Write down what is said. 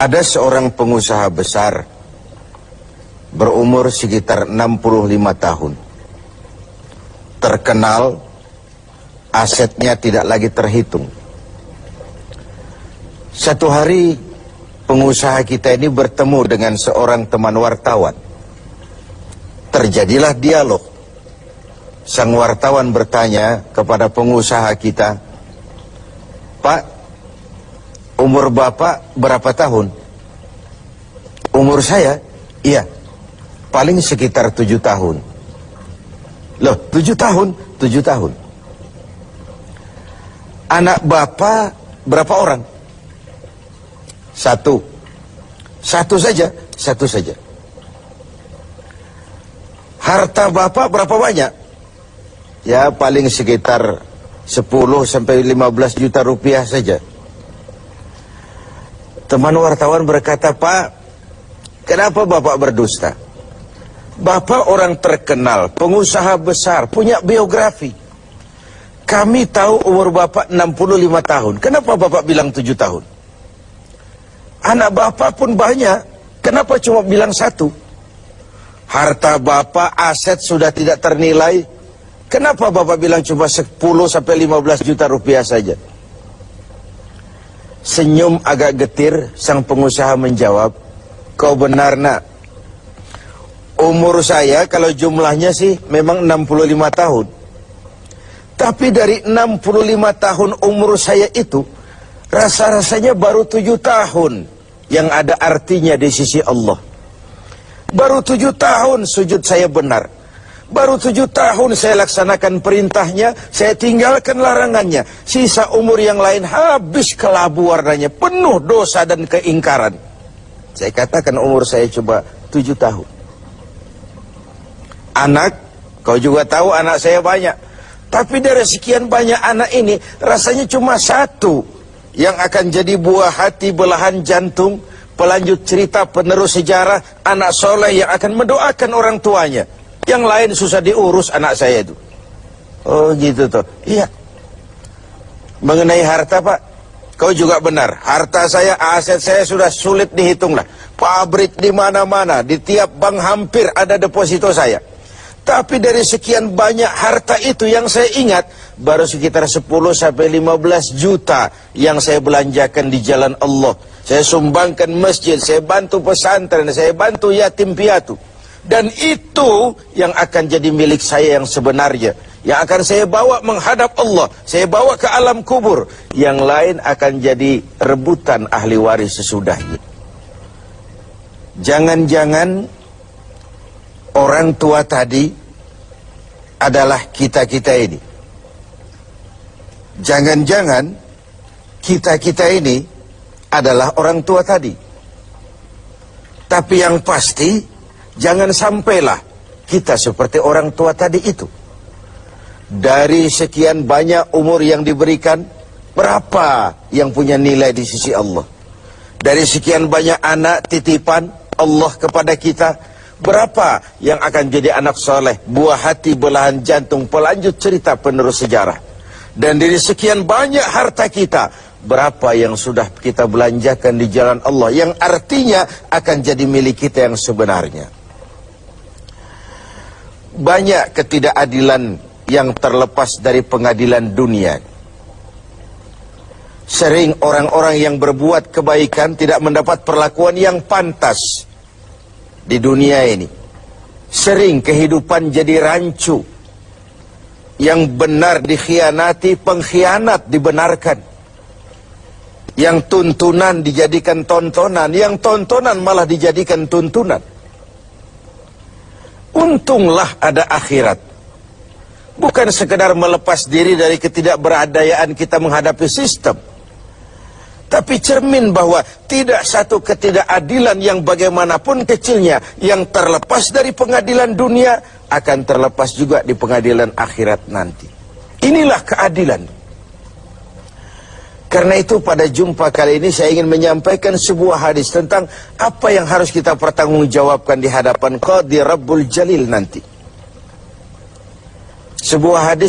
Ada seorang pengusaha besar berumur sekitar 65 tahun. Terkenal, asetnya tidak lagi terhitung. Satu hari pengusaha kita ini bertemu dengan seorang teman wartawan. Terjadilah dialog. Sang wartawan bertanya kepada pengusaha kita, "Pak, umur Bapak berapa tahun?" "Umur saya? Iya, paling sekitar 7 tahun. "Loh, 7 tahun? 7 tahun. "Anak Bapak berapa orang?" "Satu." "Satu saja?" "Satu saja." "Harta Bapak berapa banyak?" "Ya, paling sekitar 10 sampai 15 juta rupiah saja." Teman wartawan berkata, "Pak, kenapa Bapak berdusta? Bapak orang terkenal, pengusaha besar, punya biografi. Kami tahu umur Bapak 65 tahun. Kenapa Bapak bilang 7 tahun? Anak Bapak pun banyak. Kenapa cuma bilang 1? Harta Bapak, aset sudah tidak ternilai. Kenapa Bapak bilang cuma 10 sampai 15 juta rupiah saja?" Senyum agak getir, sang pengusaha menjawab, "Kau benar, Nak. Umur saya kalau jumlahnya sih memang 65 tahun. Tapi dari 65 tahun umur saya itu, rasa-rasanya baru 7 tahun yang ada artinya di sisi Allah. Baru 7 tahun sujud saya benar. Baru 7 tahun saya laksanakan perintahnya, saya tinggalkan larangannya. Sisa umur yang lain habis kelabu warnanya, penuh dosa dan keingkaran. Saya katakan umur saya coba 7 tahun. Anak, kau juga tahu anak saya banyak. Tapi dari sekian banyak anak ini, rasanya cuma 1 yang akan jadi buah hati, belahan jantung, pelanjut cerita, penerus sejarah, anak soleh yang akan mendoakan orang tuanya. Yang lain susah diurus anak saya itu." "Oh gitu toh." "Iya." "Mengenai harta, Pak, kau juga benar. Harta saya, aset saya sudah sulit dihitung lah. Pabrik di mana-mana, di tiap bank hampir ada deposito saya. Tapi dari sekian banyak harta itu yang saya ingat, baru sekitar 10 sampai 15 juta yang saya belanjakan di jalan Allah. Saya sumbangkan masjid, saya bantu pesantren, saya bantu yatim piatu. Dan itu yang akan jadi milik saya yang sebenarnya, yang akan saya bawa menghadap Allah, saya bawa ke alam kubur. Yang lain akan jadi rebutan ahli waris sesudahnya." Jangan-jangan orang tua tadi adalah kita-kita ini. Jangan-jangan kita-kita ini adalah orang tua tadi. Tapi yang pasti, jangan sampailah kita seperti orang tua tadi itu. Dari sekian banyak umur yang diberikan, berapa yang punya nilai di sisi Allah? Dari sekian banyak anak titipan Allah kepada kita, berapa yang akan jadi anak soleh, buah hati, belahan jantung, pelanjut cerita, penerus sejarah? Dan dari sekian banyak harta kita, berapa yang sudah kita belanjakan di jalan Allah, yang artinya akan jadi milik kita yang sebenarnya? Banyak ketidakadilan yang terlepas dari pengadilan dunia. Sering orang-orang yang berbuat kebaikan tidak mendapat perlakuan yang pantas di dunia ini. Sering kehidupan jadi rancu. Yang benar dikhianati, pengkhianat dibenarkan. Yang tuntunan dijadikan tontonan, yang tontonan malah dijadikan tuntunan. Untunglah ada akhirat. Bukan sekedar melepas diri dari ketidakberadayaan kita menghadapi sistem, tapi cermin bahwa tidak satu ketidakadilan yang bagaimanapun kecilnya yang terlepas dari pengadilan dunia akan terlepas juga di pengadilan akhirat nanti. Inilah keadilan. Karena itu pada jumpa kali ini saya ingin menyampaikan sebuah hadis tentang apa yang harus kita pertanggungjawabkan di hadapan Qadhi Rabbul Jalil nanti. Sebuah hadis